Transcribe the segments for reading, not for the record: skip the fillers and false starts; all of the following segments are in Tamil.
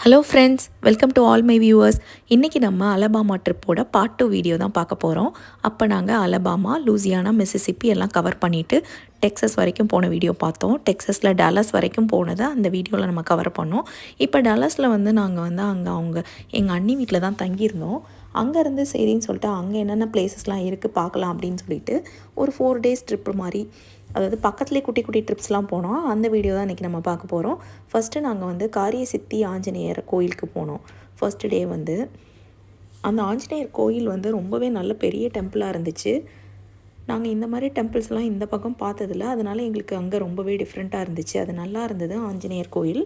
Hello friends, welcome to all my viewers. இன்றைக்கி நம்ம அலபாமா ட்ரிப்போட பார்ட் 2 வீடியோ தான் பார்க்க போகிறோம். அப்போ நாங்கள் அலபாமா, லூசியானா, மிசிசிப்பி எல்லாம் கவர் பண்ணிவிட்டு டெக்ஸஸ் வரைக்கும் போன வீடியோ பார்த்தோம். டெக்ஸஸில் டல்லாஸ் வரைக்கும் போனதை அந்த வீடியோவில் நம்ம கவர் பண்ணோம். இப்போ டல்லாஸில் நாங்கள் அங்கே எங்கள் அண்ணி வீட்டில் தான் தங்கியிருந்தோம். அங்கேருந்து சரின்னு சொல்லிட்டு அங்கே என்னென்ன பிளேசஸ்லாம் இருக்குது பார்க்கலாம் அப்படின்னு சொல்லிட்டு ஒரு 4 டேஸ் ட்ரிப்பு மாதிரி, அதாவது பக்கத்துலேயே குட்டி குட்டி ட்ரிப்ஸ்லாம் போனோம். அந்த வீடியோ தான் இன்றைக்கி நம்ம பார்க்க போகிறோம். ஃபஸ்ட்டு நாங்கள் காரிய சித்தி ஆஞ்சநேயர் கோயிலுக்கு போனோம். ஃபஸ்ட்டு டே அந்த ஆஞ்சநேயர் கோயில் ரொம்பவே நல்ல பெரிய டெம்பிளாக இருந்துச்சு. நாங்கள் இந்த மாதிரி டெம்பிள்ஸ்லாம் இந்த பக்கம் பார்த்ததில்ல, அதனால் எங்களுக்கு அங்கே ரொம்பவே டிஃப்ரெண்ட்டாக இருந்துச்சு. அது நல்லா இருந்தது ஆஞ்சநேயர் கோயில்.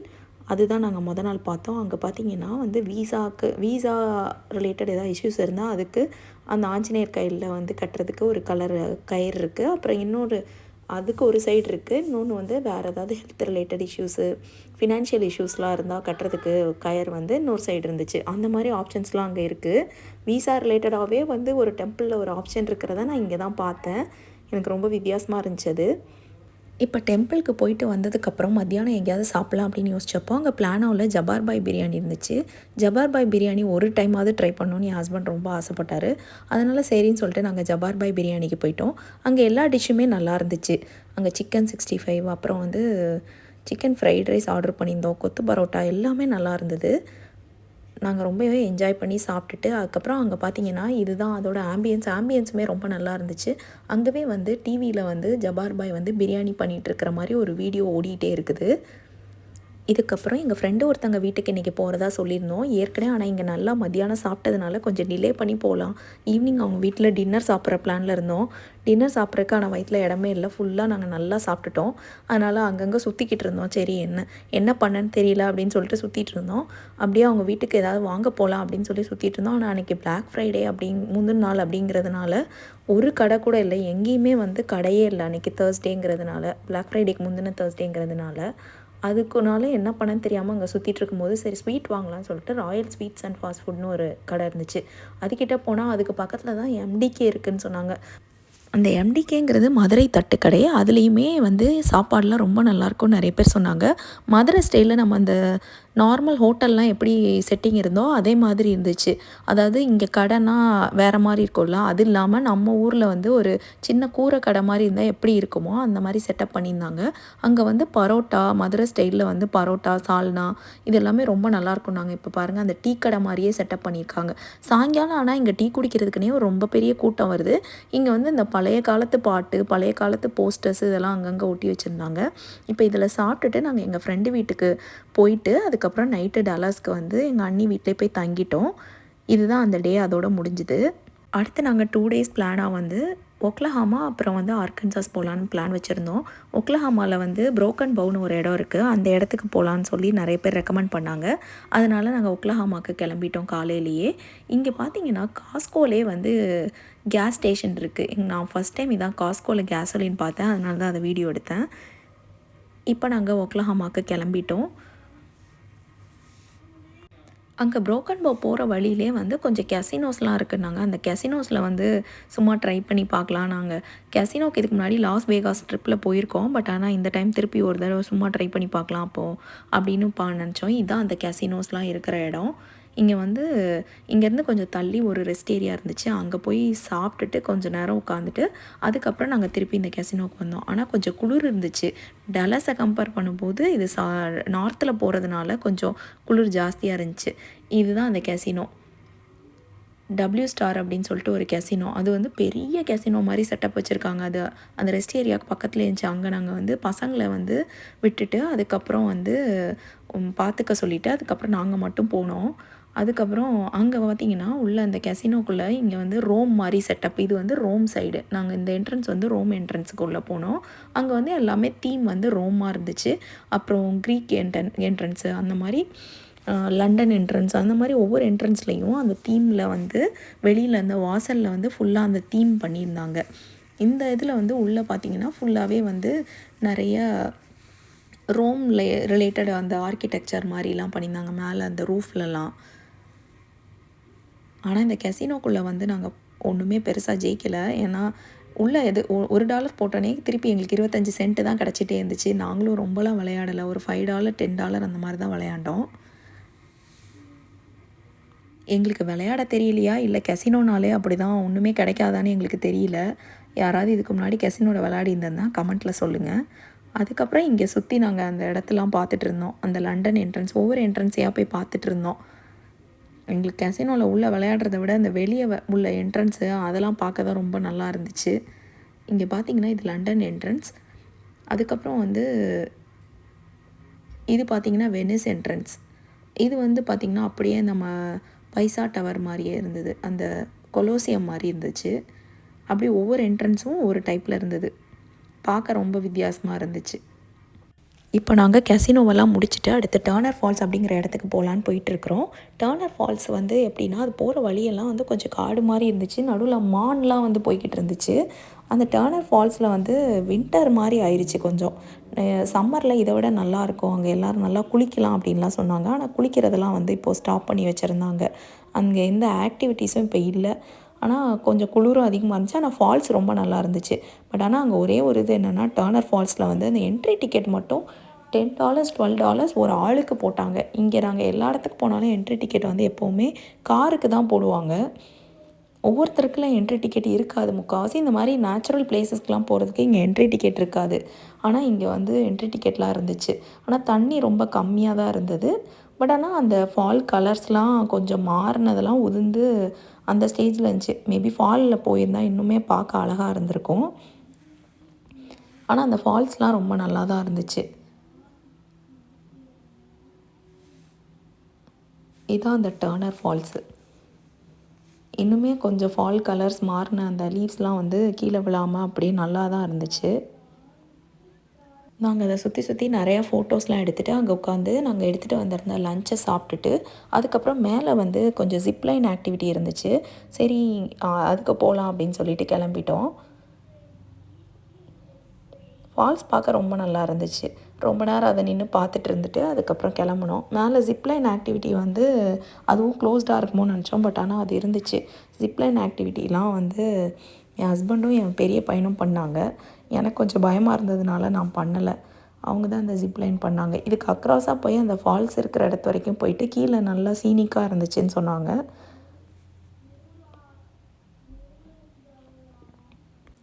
அதுதான் நாங்கள் மொதல் நாள் பார்த்தோம். அங்கே பார்த்திங்கன்னா வீசா ரிலேட்டட் ஏதாவது இஷ்யூஸ் இருந்தால் அதுக்கு அந்த ஆஞ்சநேயர் கையில் கட்டுறதுக்கு ஒரு கலர் கயிறு இருக்குது. அப்புறம் இன்னொரு அதுக்கு ஒரு சைடு இருக்குது. இன்னொன்று வேறு ஏதாவது ஹெல்த் ரிலேட்டட் இஷ்யூஸு, ஃபினான்ஷியல் இஷ்யூஸ்லாம் இருந்தால் கட்டுறதுக்கு கயர் இன்னொரு சைடு இருந்துச்சு. அந்த மாதிரி ஆப்ஷன்ஸ்லாம் அங்கே இருக்குது. வீசா ரிலேட்டடாகவே ஒரு டெம்பிளில் ஒரு ஆப்ஷன் இருக்கிறத நான் இங்கே தான் பார்த்தேன். எனக்கு ரொம்ப வித்தியாசமாக இருந்துச்சு அது. இப்போ டெம்பிளுக்கு போயிட்டு வந்ததுக்கப்புறம் மத்தியானம் எங்கேயாவது சாப்பிட்லாம் அப்படின்னு யோசிச்சப்போ அங்கே பிளானோவில் ஜபார் பாய் பிரியாணி இருந்துச்சு. ஜபார் பாய் பிரியாணி ஒரு டைமாவது ட்ரை பண்ணணும்னு என் ஹஸ்பண்ட் ரொம்ப ஆசைப்பட்டார். அதனால் சரின்னு சொல்லிட்டு நாங்கள் ஜபார் பாய் பிரியாணிக்கு போயிட்டோம். அங்கே எல்லா டிஷ்ஷுமே நல்லா இருந்துச்சு. அங்கே சிக்கன் 65, அப்புறம் சிக்கன் ஃப்ரைட் ரைஸ் ஆர்டர் பண்ணியிருந்தோம், கொத்து பரோட்டா எல்லாமே நல்லா இருந்தது. நாங்கள் ரொம்பவே என்ஜாய் பண்ணி சாப்பிட்டுட்டு அதுக்கப்புறம் அங்கே பார்த்தீங்கன்னா இதுதான் அதோட ஆம்பியன்ஸுமே ரொம்ப நல்லா இருந்துச்சு. அங்கேவே டிவியில் ஜபார் பாய் பிரியாணி பண்ணிகிட்டு இருக்கிற மாதிரி ஒரு வீடியோ ஓடிட்டே இருக்குது. இதுக்கப்புறம் எங்கள் ஃப்ரெண்டு ஒருத்தங்க வீட்டுக்கு இன்றைக்கி போகிறதா சொல்லியிருந்தோம் ஏற்கனவே. ஆனால் இங்கே நல்லா மத்தியானம் சாப்பிட்டதுனால கொஞ்சம் டிலே பண்ணி போகலாம். ஈவினிங் அவங்க வீட்டில் டின்னர் சாப்பிட்ற பிளானில் இருந்தோம். டின்னர் சாப்பிட்றதுக்கு ஆனால் வயிற்றில் இடமே இல்லை. ஃபுல்லாக நாங்கள் நல்லா சாப்பிட்டுட்டோம். அதனால் அங்கங்கே சுற்றிக்கிட்டு இருந்தோம். சரி என்ன பண்ணன்னு தெரியல அப்படின்னு சொல்லிட்டு சுற்றிட்டு இருந்தோம். அப்படியே அவங்க வீட்டுக்கு ஏதாவது வாங்க போகலாம் அப்படின்னு சொல்லி சுற்றிட்டு இருந்தோம். ஆனால் அன்றைக்கி பிளாக் ஃப்ரைடே முந்தின நாள் அப்படிங்கிறதுனால ஒரு கடை கூட இல்லை. எங்கேயுமே கடையே இல்லை அன்றைக்கி. தேர்ஸ்டேங்கிறதுனால, பிளாக் ஃப்ரைடேக்கு முந்தின தேர்ஸ்டேங்கிறதுனால அதுக்குனால என்ன பண்ணன்னு தெரியாமல் அங்கே சுற்றிட்டு இருக்கும்போது சரி ஸ்வீட் வாங்கலாம்னு சொல்லிட்டு ராயல் ஸ்வீட்ஸ் அண்ட் ஃபாஸ்ட் ஃபுட்னு ஒரு கடை இருந்துச்சு. அதுக்கிட்ட போனால் அதுக்கு பக்கத்தில் தான் எம்டிகே இருக்குதுன்னு சொன்னாங்க. அந்த எம்டிகேங்கிறது மதுரை தட்டுக்கடை. அதுலேயுமே சாப்பாடெலாம் ரொம்ப நல்லாயிருக்கும்னு நிறைய பேர் சொன்னாங்க. மதுரை ஸ்டைலில் நம்ம அந்த நார்மல் ஹோட்டல்லாம் எப்படி செட்டிங் இருந்தோ அதே மாதிரி இருந்துச்சு. அதாவது இங்கே கடைனா வேறு மாதிரி இருக்கும்ல, அது இல்லாமல் நம்ம ஊரில் ஒரு சின்ன கூரை கடை மாதிரி இருந்தால் எப்படி இருக்குமோ அந்த மாதிரி செட்டப் பண்ணியிருந்தாங்க. அங்கே பரோட்டா, மதுரை ஸ்டைலில் பரோட்டா, சால்னா இது எல்லாமே ரொம்ப நல்லாயிருக்கும். நாங்கள் இப்போ பாருங்கள் அந்த டீ கடை மாதிரியே செட்டப் பண்ணியிருக்காங்க. சாயங்காலம் ஆனால் இங்கே டீ குடிக்கிறதுக்குனே ரொம்ப பெரிய கூட்டம் வருது. இங்கே இந்த பழைய காலத்து பாட்டு, பழைய காலத்து போஸ்டர்ஸ் இதெல்லாம் அங்கங்கே ஒட்டி வச்சுருந்தாங்க. இப்போ இதில் சாப்பிட்டுட்டு நாங்கள் எங்கள் ஃப்ரெண்டு வீட்டுக்கு போயிட்டு அதுக்கப்புறம் நைட்டு டல்லாஸ்க்கு எங்கள் அண்ணி வீட்டிலே போய் தங்கிட்டோம். இதுதான் அந்த டே அதோட முடிஞ்சுது. அடுத்து நாங்கள் 2 டேஸ் பிளானாக ஒக்லஹாமா அப்புறம் ஆர்கன்சாஸ் போகலான்னு பிளான் வச்சுருந்தோம். ஒக்லஹாமாவில் புரோக்கன் பவுன்னு ஒரு இடம் இருக்குது. அந்த இடத்துக்கு போகலான்னு சொல்லி நிறைய பேர் ரெக்கமெண்ட் பண்ணாங்க. அதனால் நாங்கள் ஒக்லஹாமாவுக்கு கிளம்பிட்டோம் காலையிலேயே. இங்கே பார்த்தீங்கன்னா காஸ்கோலே கேஸ் ஸ்டேஷன் இருக்குது. நான் ஃபஸ்ட் டைம் இதான் காஸ்கோவில் கேஸோலின் பார்த்தேன். அதனால தான் அதை வீடியோ எடுத்தேன். இப்போ நாங்கள் ஒக்லஹாமாவுக்கு கிளம்பிட்டோம். அங்கே புரோக்கன் போ போகிற வழியிலே கொஞ்சம் கெசினோஸ்லாம் இருக்குன்னாங்க. அந்த கெசினோஸில் சும்மா ட்ரை பண்ணி பார்க்கலாம். நாங்கள் கெசினோக்கு இதுக்கு முன்னாடி லாஸ் வேகாஸ் ட்ரிப்பில் போயிருக்கோம். பட் ஆனால் இந்த டைம் திருப்பி ஒரு தடவை சும்மா ட்ரை பண்ணி பார்க்கலாம் அப்படின்னு நினச்சோம். இதுதான் அந்த கெசினோஸ்லாம் இருக்கிற இடம். இங்கே இங்கேருந்து கொஞ்சம் தள்ளி ஒரு ரெஸ்ட் ஏரியா இருந்துச்சு. அங்கே போய் சாப்பிட்டுட்டு கொஞ்சம் நேரம் உட்காந்துட்டு அதுக்கப்புறம் நாங்கள் திருப்பி இந்த கெசினோக்கு வந்தோம். ஆனால் கொஞ்சம் குளிர் இருந்துச்சு. டல்லாஸை கம்பேர் பண்ணும்போது இது நார்த்தில் போகிறதுனால கொஞ்சம் குளிர் ஜாஸ்தியாக இருந்துச்சு. இதுதான் அந்த கெசினோ. W ஸ்டார் அப்படின்னு சொல்லிட்டு ஒரு கெசினோ. அது பெரிய கெசினோ மாதிரி செட்டப் வச்சுருக்காங்க. அது அந்த ரெஸ்ட் ஏரியாவுக்கு பக்கத்தில் இருந்துச்சு. அங்கே நாங்கள் பசங்களை விட்டுட்டு அதுக்கப்புறம் பார்த்துக்க சொல்லிவிட்டு அதுக்கப்புறம் நாங்கள் மட்டும் போனோம். அதுக்கப்புறம் அங்கே பார்த்திங்கன்னா உள்ளே அந்த கெசினோக்குள்ளே இங்கே ரோம் மாதிரி செட்டப். இது ரோம் சைடு. நாங்கள் இந்த என்ட்ரன்ஸ் ரோம் என்ட்ரன்ஸுக்கு உள்ளே போனோம். அங்கே எல்லாமே தீம் ரோமாக இருந்துச்சு. அப்புறம் க்ரீக் என்ட்ரன்ஸு, அந்த மாதிரி லண்டன் என்ட்ரன்ஸ், அந்த மாதிரி ஒவ்வொரு என்ட்ரன்ஸ்லேயும் அந்த தீமில் வெளியில் அந்த வாசலில் ஃபுல்லாக அந்த தீம் பண்ணியிருந்தாங்க. இந்த இதில் உள்ளே பார்த்திங்கன்னா ஃபுல்லாகவே நிறைய ரோமில் ரிலேட்டட் அந்த ஆர்கிடெக்சர் மாதிரிலாம் பண்ணியிருந்தாங்க மேலே அந்த ரூஃப்லலாம். ஆனால் இந்த கெசினோக்குள்ளே நாங்கள் ஒன்றுமே பெருசாக ஜெயிக்கலை. ஏன்னா உள்ளே $1 போட்டோன்னே திருப்பி எங்களுக்கு 25 சென்ட்டு தான் கிடச்சிட்டே இருந்துச்சு. நாங்களும் ரொம்பலாம் விளையாடலை. ஒரு $5 $10 அந்த மாதிரி தான் விளையாண்டோம். எங்களுக்கு விளையாட தெரியலையா இல்லை கெசினோனாலே அப்படி தான் ஒன்றுமே கிடைக்காதான்னு எங்களுக்கு தெரியல. யாராவது இதுக்கு முன்னாடி கெசினோவில் விளையாடிருந்தா கமெண்ட்டில் சொல்லுங்கள். அதுக்கப்புறம் இங்கே சுற்றி நாங்கள் அந்த இடத்தெல்லாம் பார்த்துட்டு இருந்தோம். அந்த லண்டன் என்ட்ரன்ஸ் ஒவ்வொரு என்ட்ரன்ஸையாக போய் பார்த்துட்டு இருந்தோம். எங்களுக்கு கெசினோவில் உள்ளே விளையாடுறத விட இந்த வெளியே உள்ள என்ட்ரன்ஸு அதெல்லாம் பார்க்க தான் ரொம்ப நல்லா இருந்துச்சு. இங்கே பார்த்தீங்கன்னா இது லண்டன் என்ட்ரன்ஸ். அதுக்கப்புறம் வந்து இது பார்த்திங்கன்னா வெனிஸ் என்ட்ரன்ஸ். இது வந்து பார்த்திங்கன்னா அப்படியே நம்ம பைசா டவர் மாதிரியே இருந்தது. அந்த கொலோசியம் மாதிரி இருந்துச்சு. அப்படியே ஒவ்வொரு என்ட்ரன்ஸும் ஒரு டைப்பில் இருந்தது. பார்க்க ரொம்ப வித்தியாசமாக இருந்துச்சு. இப்போ நாங்கள் கெசினோவெல்லாம் முடிச்சுட்டு அடுத்து டர்னர் ஃபால்ஸ் அப்படிங்கிற இடத்துக்கு போகலான்னு போயிட்டுருக்குறோம். டர்னர் ஃபால்ஸ் வந்து எப்படின்னா அது போகிற வழியெல்லாம் வந்து கொஞ்சம் காடு மாதிரி இருந்துச்சு. நடுவில் மான்லாம் வந்து போய்கிட்டு இருந்துச்சு. அந்த டர்னர் ஃபால்ஸில் வந்து வின்டர் மாதிரி ஆயிடுச்சு கொஞ்சம். சம்மரில் இதை விட நல்லாயிருக்கும், அங்கே எல்லோரும் நல்லா குளிக்கலாம் அப்படின்லாம் சொன்னாங்க. ஆனால் குளிக்கிறதெல்லாம் வந்து இப்போது ஸ்டாப் பண்ணி வச்சுருந்தாங்க. அங்கே எந்த ஆக்டிவிட்டீஸும் இப்போ இல்லை. ஆனால் கொஞ்சம் குளிரும் அதிகமாக இருந்துச்சு. ஆனால் ஃபால்ஸ் ரொம்ப நல்லா இருந்துச்சு. பட் ஆனால் அங்கே ஒரே ஒரு இது என்னென்னா டர்னர் ஃபால்ஸில் வந்து அந்த என்ட்ரி டிக்கெட் மட்டும் $10 $12 ஒரு ஆளுக்கு போட்டாங்க. இங்கே நாங்கள் எல்லா இடத்துக்கு போனாலும் என்ட்ரி டிக்கெட் வந்து எப்போவுமே காருக்கு தான் போடுவாங்க. ஒவ்வொருத்தருக்குலாம் என்ட்ரி டிக்கெட் இருக்காது. முக்கால்வாசி இந்த மாதிரி நேச்சுரல் பிளேஸஸ்க்கெலாம் போகிறதுக்கு இங்கே என்ட்ரி டிக்கெட் இருக்காது. ஆனால் இங்கே வந்து என்ட்ரி டிக்கெட்லாம் இருந்துச்சு. ஆனால் தண்ணி ரொம்ப கம்மியாக தான் இருந்தது. பட் ஆனால் அந்த ஃபால் கலர்ஸ்லாம் கொஞ்சம் மாறினதெல்லாம் உதிர்ந்து அந்த ஸ்டேஜில் இருந்துச்சு. மேபி ஃபாலில் போயிருந்தால் இன்னுமே பார்க்க அழகாக இருந்திருக்கும். ஆனால் அந்த ஃபால்ஸ்லாம் ரொம்ப நல்லா தான் இருந்துச்சு. இதான் அந்த டர்னர் ஃபால்ஸு. இன்னுமே கொஞ்சம் ஃபால் கலர்ஸ் மாறின அந்த லீவ்ஸ்லாம் வந்து கீழே விழாமல் அப்படியே நல்லா தான் இருந்துச்சு. நாங்கள் அதை சுற்றி சுற்றி நிறையா ஃபோட்டோஸ்லாம் எடுத்துகிட்டு அங்கே உட்காந்து நாங்கள் எடுத்துகிட்டு வந்திருந்த லஞ்சை சாப்பிட்டுட்டு அதுக்கப்புறம் மேலே வந்து கொஞ்சம் ஜிப்லைன் ஆக்டிவிட்டி இருந்துச்சு. சரி அதுக்கு போகலாம் அப்படின்னு சொல்லிட்டு கிளம்பிட்டோம். ஃபால்ஸ் பார்க்க ரொம்ப நல்லா இருந்துச்சு. ரொம்ப நேரம் அதை நின்று பார்த்துட்டு இருந்துட்டு அதுக்கப்புறம் கிளம்புனோம். மேலே ஜிப்லைன் ஆக்டிவிட்டி வந்து அதுவும் க்ளோஸ்டாக இருக்குமோன்னு நினச்சோம். பட் ஆனால் அது இருந்துச்சு. ஜிப்லைன் ஆக்டிவிட்டிலாம் வந்து என் ஹஸ்பண்டும் என் பெரிய பையனும் பண்ணாங்க. எனக்கு கொஞ்சம் பயமாக இருந்ததுனால நான் பண்ணலை. அவங்க தான் அந்த ஜிப்லைன் பண்ணாங்க. இதுக்கு அக்ராஸாக போய் அந்த ஃபால்ஸ் இருக்கிற இடத்து வரைக்கும் போயிட்டு கீழே நல்லா சீனிக்காக இருந்துச்சுன்னு சொன்னாங்க.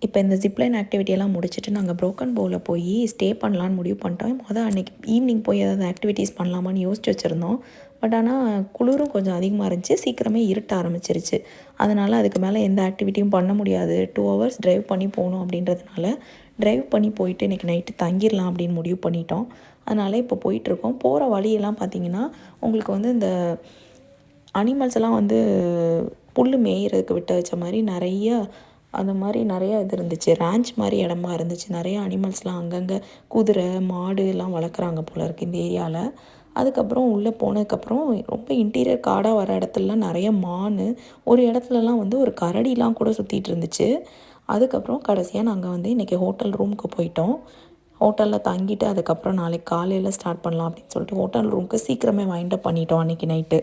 இப்போ இந்த ஜிப்லைன் ஆக்டிவிட்டியெல்லாம் முடிச்சுட்டு நாங்கள் ப்ரோக்கன் போவில் போய் ஸ்டே பண்ணலான்னு முடிவு பண்ணிட்டோம். அன்றைக்கி ஈவினிங் போய் ஏதாவது ஆக்டிவிட்டீஸ் பண்ணலாமான்னு யோசிச்சு வச்சுருந்தோம். பட் ஆனால் குளிரும் கொஞ்சம் அதிகமாக இருந்துச்சு. சீக்கிரமே இருட்ட ஆரம்பிச்சிருச்சு. அதனால் அதுக்கு மேலே எந்த ஆக்டிவிட்டியும் பண்ண முடியாது. 2 ஹவர்ஸ் ட்ரைவ் பண்ணி போகணும் அப்படின்றதுனால ட்ரைவ் பண்ணி போயிட்டு இன்றைக்கி நைட்டு தங்கிடலாம் அப்படின்னு முடிவு பண்ணிட்டோம். அதனால் இப்போ போயிட்டுருக்கோம். போகிற வழியெல்லாம் பார்த்திங்கன்னா உங்களுக்கு வந்து இந்த அனிமல்ஸ் எல்லாம் வந்து புல் மேய்கிறதுக்கு விட்டு வச்ச மாதிரி அந்த மாதிரி நிறையா இது இருந்துச்சு. ரேஞ்ச் மாதிரி இடமா இருந்துச்சு. நிறையா அனிமல்ஸ்லாம் அங்கங்கே குதிரை மாடு எல்லாம் வளர்க்குறாங்க போல இருக்குது இந்த ஏரியாவில். அதுக்கப்புறம் உள்ளே போனதுக்கப்புறம் ரொம்ப இன்டீரியர் காடாக வர இடத்துலலாம் நிறைய மான், ஒரு இடத்துலலாம் வந்து ஒரு கரடிலாம் கூட சுற்றிட்டு இருந்துச்சு. அதுக்கப்புறம் கடைசியாக நாங்கள் வந்து இன்றைக்கி ஹோட்டல் ரூமுக்கு போயிட்டோம். ஹோட்டலில் தங்கிட்டு அதுக்கப்புறம் நாளைக்கு காலையில் ஸ்டார்ட் பண்ணலாம் அப்படின்னு சொல்லிட்டு ஹோட்டல் ரூமுக்கு சீக்கிரமே வைண்ட் அப் பண்ணிட்டோம் அன்றைக்கி நைட்டு.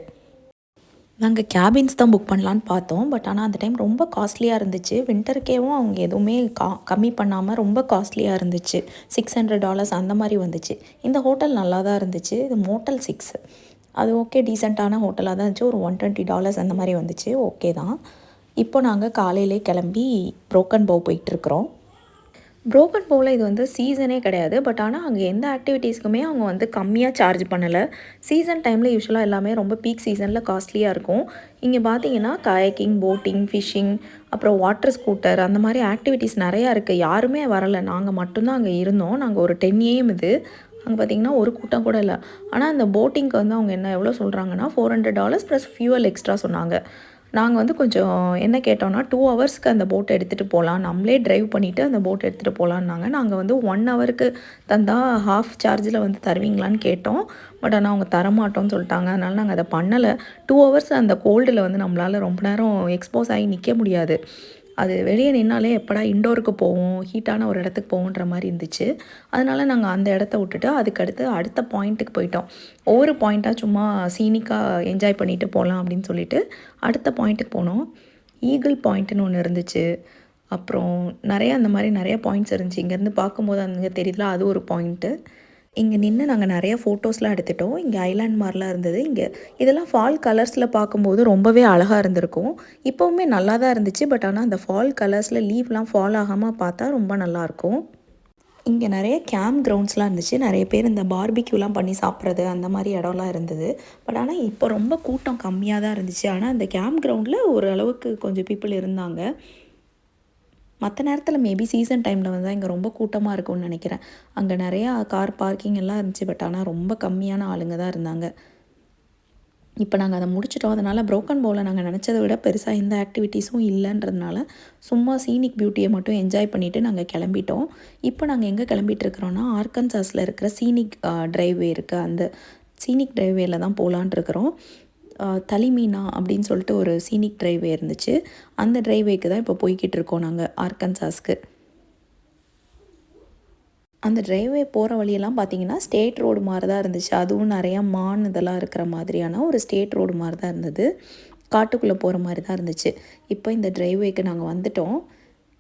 நாங்கள் கேபின்ஸ் தான் புக் பண்ணலான்னு பார்த்தோம். பட் ஆனால் அந்த டைம் ரொம்ப காஸ்ட்லியாக இருந்துச்சு. வின்டருக்கேவும் அவங்க எதுவுமே கம்மி பண்ணாமல் ரொம்ப காஸ்ட்லியாக இருந்துச்சு. $600 அந்த மாதிரி வந்துச்சு. இந்த ஹோட்டல் நல்லா தான் இருந்துச்சு. இது மோட்டல் 6. அது ஓகே, டீசெண்டான ஹோட்டலாக தான் இருந்துச்சு. ஒரு $120 அந்த மாதிரி வந்துச்சு. ஓகே தான். இப்போ நாங்கள் காலையிலே கிளம்பி ப்ரோக்கன் போ போயிட்டுருக்குறோம். ப்ரோக்கன் போவில் இது வந்து சீசனே கிடையாது. பட் ஆனால் அங்கே எந்த ஆக்டிவிட்டீஸ்க்குமே அவங்க வந்து கம்மியாக சார்ஜ் பண்ணலை. சீசன் டைமில் யூஸ்வலாக எல்லாமே ரொம்ப பீக் சீசனில் காஸ்ட்லியாக இருக்கும். இங்கே பார்த்தீங்கன்னா கயாக்கிங், போட்டிங், ஃபிஷ்ஷிங், அப்புறம் வாட்டர் ஸ்கூட்டர் அந்த மாதிரி ஆக்டிவிட்டீஸ் நிறையா இருக்குது. யாருமே வரலை, நாங்கள் மட்டும்தான் அங்கே இருந்தோம். நாங்கள் ஒரு 10 AM இது. அங்கே பார்த்திங்கன்னா ஒரு கூட்டம் கூட இல்லை. ஆனால் அந்த போட்டிங்க்கு வந்து அவங்க எவ்வளோ சொல்கிறாங்கன்னா $400 ப்ளஸ் ஃபியூவல் எக்ஸ்ட்ரா சொன்னாங்க. நாங்கள் வந்து கொஞ்சம் என்ன கேட்டோம்னா 2 ஹவர்ஸ்க்கு அந்த போட்டை எடுத்துகிட்டு போகலாம், நம்மளே ட்ரைவ் பண்ணிவிட்டு அந்த போட்டை எடுத்துகிட்டு போகலான்னாங்க. நாங்கள் வந்து 1 ஹவருக்கு தந்தால் ஹாஃப் சார்ஜில் வந்து தருவீங்களான்னு கேட்டோம். பட் ஆனால் அவங்க தரமாட்டோன்னு சொல்லிட்டாங்க. அதனால் நாங்கள் அதை பண்ணலை. 2 ஹவர்ஸ் அந்த கோல்டில் வந்து நம்மளால் ரொம்ப நேரம் எக்ஸ்போஸ் ஆகி நிற்க முடியாது. அது வெளியே நின்னாலே எப்படா இண்டோருக்கு போவோம், ஹீட்டான ஒரு இடத்துக்கு போவோன்ற மாதிரி இருந்துச்சு. அதனால் நாங்கள் அந்த இடத்த விட்டுட்டு அதுக்கடுத்து அடுத்த பாயிண்ட்டுக்கு போயிட்டோம். ஒவ்வொரு பாயிண்ட்டாக சும்மா சீனிக்காக என்ஜாய் பண்ணிவிட்டு போகலாம் அப்படின்னு சொல்லிட்டு அடுத்த பாயிண்ட்டுக்கு போனோம். ஈகிள் பாயிண்ட்டுன்னு ஒன்று இருந்துச்சு. அப்புறம் அந்த மாதிரி நிறைய பாயிண்ட்ஸ் இருந்துச்சு. இங்கேருந்து பார்க்கும்போது அங்கே தெரியுதுல, அது ஒரு பாயிண்ட்டு. இங்கே நின்று நாங்கள் நிறைய ஃபோட்டோஸ்லாம் எடுத்துட்டோம். இங்கே ஐலேண்ட் மாதிரிலாம் இருந்தது. இங்கே இதெல்லாம் ஃபால் கலர்ஸில் பார்க்கும்போது ரொம்பவே அழகாக இருந்திருக்கும். இப்போவுமே நல்லா தான் இருந்துச்சு. பட் ஆனால் அந்த ஃபால் கலர்ஸில் லீவ்லாம் ஃபால் ஆகாமல் பார்த்தா ரொம்ப நல்லாயிருக்கும். இங்கே நிறைய கேம்ப் கிரவுண்ட்ஸ்லாம் இருந்துச்சு. நிறைய பேர் இந்த பார்பிக்யூலாம் பண்ணி சாப்பிட்றது அந்த மாதிரி இடம்லாம் இருந்தது. பட் ஆனால் இப்போ ரொம்ப கூட்டம் கம்மியாக தான் இருந்துச்சு. ஆனால் அந்த கேம்ப் கிரவுண்டில் ஓரளவுக்கு கொஞ்சம் பீப்புள் இருந்தாங்க. மற்ற நேரத்தில் மேபி சீசன் டைமில் வந்து இங்கே ரொம்ப கூட்டமாக இருக்கும்னு நினைக்கிறேன். அங்கே நிறையா கார் பார்க்கிங் எல்லாம் இருந்துச்சு. பட் ஆனால் ரொம்ப கம்மியான ஆளுங்க தான் இருந்தாங்க. இப்போ நாங்கள் அதை முடிச்சிட்டோம். அதனால் ப்ரோக்கன் பவுலில் நாங்கள் நினச்சதை விட பெருசாக எந்த ஆக்டிவிட்டீஸும் இல்லைன்றதுனால சும்மா சீனிக் பியூட்டியை மட்டும் என்ஜாய் பண்ணிவிட்டு நாங்கள் கிளம்பிட்டோம். இப்போ நாங்கள் எங்கே கிளம்பிட்டுருக்குறோன்னா ஆர்கன்சாஸில் இருக்கிற சீனிக் ட்ரைவே இருக்குது. அந்த சீனிக் ட்ரைவேல தான் போகலான் இருக்கிறோம். தலிமீனா அப்படின்னு சொல்லிட்டு ஒரு சீனிக் ட்ரைவே இருந்துச்சு. அந்த ட்ரைவேக்கு தான் இப்போ போய்கிட்டு இருக்கோம் நாங்கள் ஆர்கன்சாஸ்க்கு. அந்த ட்ரைவே போகிற வழியெல்லாம் பார்த்திங்கன்னா ஸ்டேட் ரோடு மாதிரி தான் இருந்துச்சு. அதுவும் நிறையா மான் இதெல்லாம் இருக்கிற மாதிரியான ஒரு ஸ்டேட் ரோடு மாதிரி தான் இருந்தது. காட்டுக்குள்ளே போகிற மாதிரி தான் இருந்துச்சு. இப்போ இந்த ட்ரைவேக்கு நாங்கள் வந்துட்டோம்.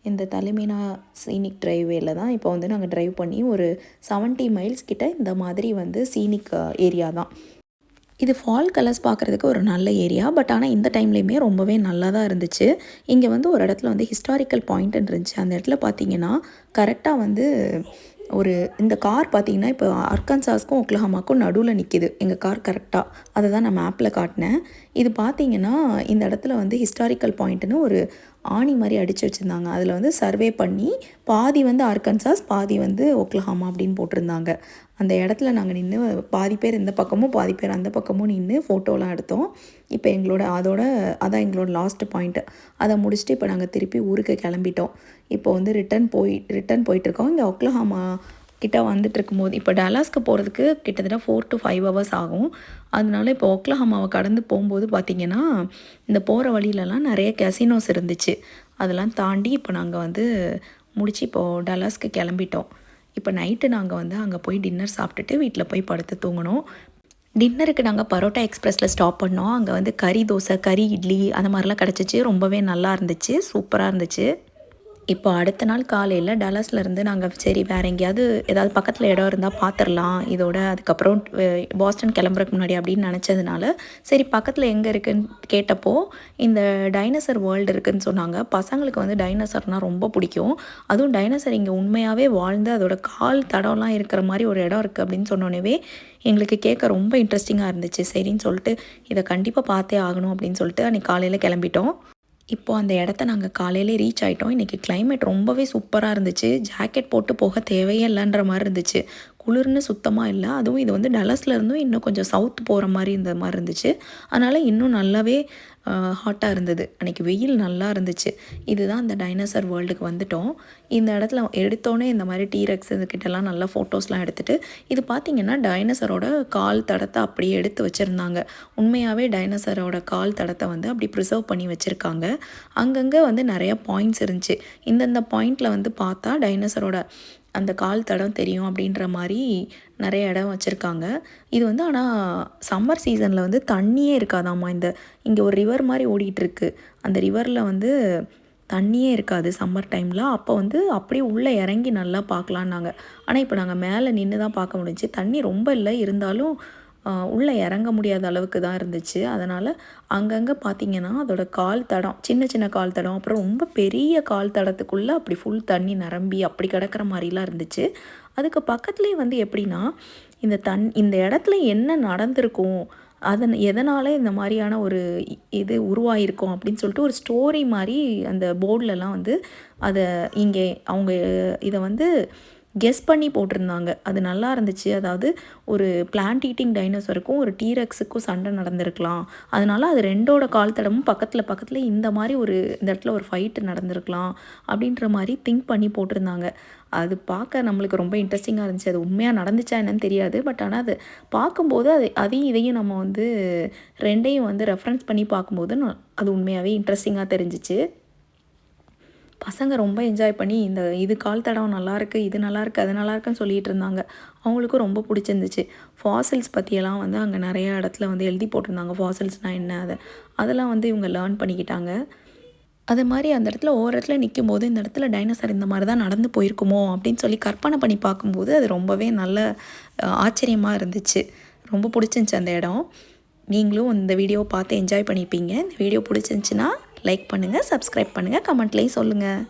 இந்த தலிமீனா சீனிக் ட்ரைவேல தான் இப்போ வந்து நாங்கள் ட்ரைவ் பண்ணி ஒரு 70 மைல்ஸ் கிட்ட இந்த மாதிரி வந்து சீனிக் ஏரியா தான். இது ஃபால் கலர்ஸ் பார்க்குறதுக்கு ஒரு நல்ல ஏரியா. பட் ஆனால் இந்த டைம்லேயுமே ரொம்பவே நல்லா தான் இருந்துச்சு. இங்கே வந்து ஒரு இடத்துல வந்து ஹிஸ்டாரிக்கல் பாயிண்ட்டுன்னு இருந்துச்சு. அந்த இடத்துல பார்த்திங்கன்னா கரெக்டாக வந்து ஒரு இந்த கார் பார்த்திங்கன்னா இப்போ அர்கான்சாஸ்க்கும் ஒக்லஹாமாக்கும் நடுவில் நிற்கிது எங்கள் கார் கரெக்டாக. அதை தான் நான் மேப்பில் காட்டினேன். இது பார்த்திங்கன்னா இந்த இடத்துல வந்து ஹிஸ்டாரிக்கல் பாயிண்ட்டுன்னு ஒரு ஆணி மாதிரி அடித்து வச்சுருந்தாங்க. அதில் வந்து சர்வே பண்ணி பாதி வந்து ஆர்கன்சாஸ் பாதி வந்து ஒக்லஹாமா அப்படின்னு போட்டிருந்தாங்க. அந்த இடத்துல நாங்கள் நின்று பாதி பேர் இந்த பக்கமும் பாதி பேர் அந்த பக்கமும் நின்று ஃபோட்டோலாம் எடுத்தோம். இப்போ அதான் எங்களோட லாஸ்ட்டு பாயிண்ட்டு. அதை முடிச்சுட்டு இப்போ நாங்கள் திருப்பி ஊருக்கு கிளம்பிட்டோம். இப்போ வந்து ரிட்டன் போயிட்டுருக்கோம். இங்கே ஒக்லஹாமா கிட்ட வந்துட்டு இருக்கும்போது இப்போ டல்லாஸ்க்கு போகிறதுக்கு கிட்டத்தட்ட 4 to 5 hours ஆகும். அதனால இப்போ ஒக்லஹாமாவை கடந்து போகும்போது பார்த்திங்கன்னா இந்த போகிற வழியிலலாம் நிறைய கசினோஸ் இருந்துச்சு. அதெல்லாம் தாண்டி இப்போ நாங்கள் வந்து முடிச்சு இப்போது டல்லாஸ்க்கு கிளம்பிட்டோம். இப்போ நைட்டு நாங்கள் வந்து அங்கே போய் டின்னர் சாப்பிட்டுட்டு வீட்டில் போய் படுத்து தூங்கணும். டின்னருக்கு நாங்கள் பரோட்டா எக்ஸ்பிரஸில் ஸ்டாப் பண்ணோம். அங்கே வந்து கறி தோசை, கறி இட்லி அந்த மாதிரிலாம் கிடச்சிச்சு. ரொம்பவே நல்லா இருந்துச்சு, சூப்பராக இருந்துச்சு. இப்போ அடுத்த நாள் காலையில் டல்லாஸ்லேருந்து நாங்கள் சரி வேறு எங்கேயாவது ஏதாவது பக்கத்தில் இடம் இருந்தால் பார்த்துடலாம் இதோட அதுக்கப்புறம் பாஸ்டன் கிளம்புறதுக்கு முன்னாடி அப்படின்னு நினச்சதுனால சரி பக்கத்தில் எங்கே இருக்குதுன்னு கேட்டப்போ இந்த டைனோசர் வேர்ல்டு இருக்குதுன்னு சொன்னாங்க. பசங்களுக்கு வந்து டைனோசர்னால் ரொம்ப பிடிக்கும். அதுவும் டைனோசர் இங்கே உண்மையாகவே வாழ்ந்து அதோட கால் தடம்லாம் இருக்கிற மாதிரி ஒரு இடம் இருக்குது அப்படின்னு சொன்னோன்னே எங்களுக்கு கேட்க ரொம்ப இன்ட்ரெஸ்டிங்காக இருந்துச்சு. சரின்னு சொல்லிட்டு இதை கண்டிப்பாக பார்த்தே ஆகணும் அப்படின்னு சொல்லிட்டு அன்றைக்கி காலையில் கிளம்பிட்டோம். இப்போது அந்த இடத்த நாங்கள் காலையிலே ரீச் ஆகிட்டோம். இன்றைக்கி கிளைமேட் ரொம்பவே சூப்பராக இருந்துச்சு. ஜாக்கெட் போட்டு போக தேவையே இல்லைன்ற மாதிரி இருந்துச்சு. குளிர்னு சுத்தமாக இல்லை. அதுவும் இது வந்து டல்லாஸ்லேருந்தும் இன்னும் கொஞ்சம் சவுத் போகிற மாதிரி இந்த மாதிரி இருந்துச்சு. அதனால் இன்னும் நல்லாவே ஹாட்டாக இருந்தது. அன்றைக்கி வெயில் நல்லா இருந்துச்சு. இதுதான் அந்த டைனோசர் வேர்ல்டுக்கு வந்துட்டோம். இந்த இடத்துல எடுத்தோன்னே இந்த மாதிரி டீரெக்ஸ் இதுக்கிட்டலாம் நல்லா ஃபோட்டோஸ்லாம் எடுத்துகிட்டு இது பார்த்திங்கன்னா டைனோசரோட கால் தடத்தை அப்படியே எடுத்து வச்சுருந்தாங்க. உண்மையாகவே டைனோசரோட கால் தடத்தை வந்து அப்படி ப்ரிசர்வ் பண்ணி வச்சுருக்காங்க. அங்கங்கே வந்து நிறையா பாயிண்ட்ஸ் இருந்துச்சு. இந்தந்த பாயிண்டில் வந்து பார்த்தா டைனோசரோட அந்த கால் தடம் தெரியும் அப்படின்ற மாதிரி நிறைய இடம் வச்சுருக்காங்க. இது வந்து ஆனால் சம்மர் சீசனில் வந்து தண்ணியே இருக்காதாம்மா. இங்கே ஒரு ரிவர் மாதிரி ஓடிட்டுருக்கு. அந்த ரிவரில் வந்து தண்ணியே இருக்காது சம்மர் டைமில். அப்போ வந்து அப்படியே உள்ளே இறங்கி நல்லா பார்க்கலான்னாங்க. ஆனால் இப்போ நாங்கள் மேலே நின்று தான் பார்க்க முடிஞ்சுச்சு. தண்ணி ரொம்ப இல்லை, இருந்தாலும் உள்ளே இறங்க முடியாத அளவுக்கு தான் இருந்துச்சு. அதனால் அங்கங்கே பார்த்திங்கன்னா அதோடய கால் தடம், சின்ன சின்ன கால் தடம், அப்புறம் ரொம்ப பெரிய கால் தடத்துக்குள்ளே அப்படி ஃபுல் தண்ணி நிரம்பி அப்படி கிடக்கிற மாதிரிலாம் இருந்துச்சு. அதுக்கு பக்கத்துலேயே வந்து எப்படின்னா இந்த இடத்துல என்ன நடந்திருக்கும், எதனால் இந்த மாதிரியான ஒரு இது உருவாகிருக்கும் அப்படின்னு சொல்லிட்டு ஒரு ஸ்டோரி மாதிரி அந்த போர்ட்லலாம் வந்து அதை இங்கே அவங்க இதை வந்து கெஸ் பண்ணி போட்டிருந்தாங்க. அது நல்லா இருந்துச்சு. அதாவது ஒரு பிளான்ட் ஈட்டிங் டைனோசருக்கும் ஒரு டீரெக்ஸுக்கும் சண்டை நடந்திருக்கலாம். அதனால் அது ரெண்டோட கால் தடமும் பக்கத்தில் இந்த மாதிரி இந்த இடத்துல ஒரு ஃபைட்டு நடந்திருக்கலாம் அப்படின்ற மாதிரி திங்க் பண்ணி போட்டிருந்தாங்க. அது பார்க்க நம்மளுக்கு ரொம்ப இன்ட்ரெஸ்டிங்காக இருந்துச்சு. அது உண்மையாக நடந்துச்சா என்னன்னு தெரியாது. பட் ஆனால் அது பார்க்கும்போது அதையும் இதையும் நம்ம வந்து ரெண்டையும் வந்து ரெஃபரன்ஸ் பண்ணி பார்க்கும்போது அது உண்மையாகவே இன்ட்ரெஸ்டிங்காக தெரிஞ்சிச்சு. பசங்க ரொம்ப என்ஜாய் பண்ணி இது கால் தடம் நல்லாயிருக்கு, இது நல்லாயிருக்கு, அது நல்லாயிருக்குன்னு சொல்லிகிட்டு இருந்தாங்க. அவங்களுக்கும் ரொம்ப பிடிச்சிருந்துச்சு. ஃபாசில்ஸ் பற்றியெல்லாம் வந்து அங்கே நிறையா இடத்துல வந்து எழுதி போட்டிருந்தாங்க. ஃபாசில்ஸ்னால் என்ன அதெல்லாம் வந்து இவங்க லேர்ன் பண்ணிக்கிட்டாங்க. அது மாதிரி அந்த இடத்துல ஓரத்தில் நிற்கும்போது இந்த இடத்துல டைனோசர் இந்த மாதிரி தான் நடந்து போயிருக்குமோ அப்படின்னு சொல்லி கற்பனை பண்ணி பார்க்கும்போது அது ரொம்பவே நல்ல ஆச்சரியமாக இருந்துச்சு. ரொம்ப பிடிச்சிருந்துச்சி அந்த இடம். நீங்களும் இந்த வீடியோவை பார்த்து என்ஜாய் பண்ணிப்பீங்க. இந்த வீடியோ பிடிச்சிருந்துச்சின்னா லைக் பண்ணுங்கள், சப்ஸ்கிரைப் பண்ணுங்கள், கமெண்ட்லேயும் சொல்லுங்கள்.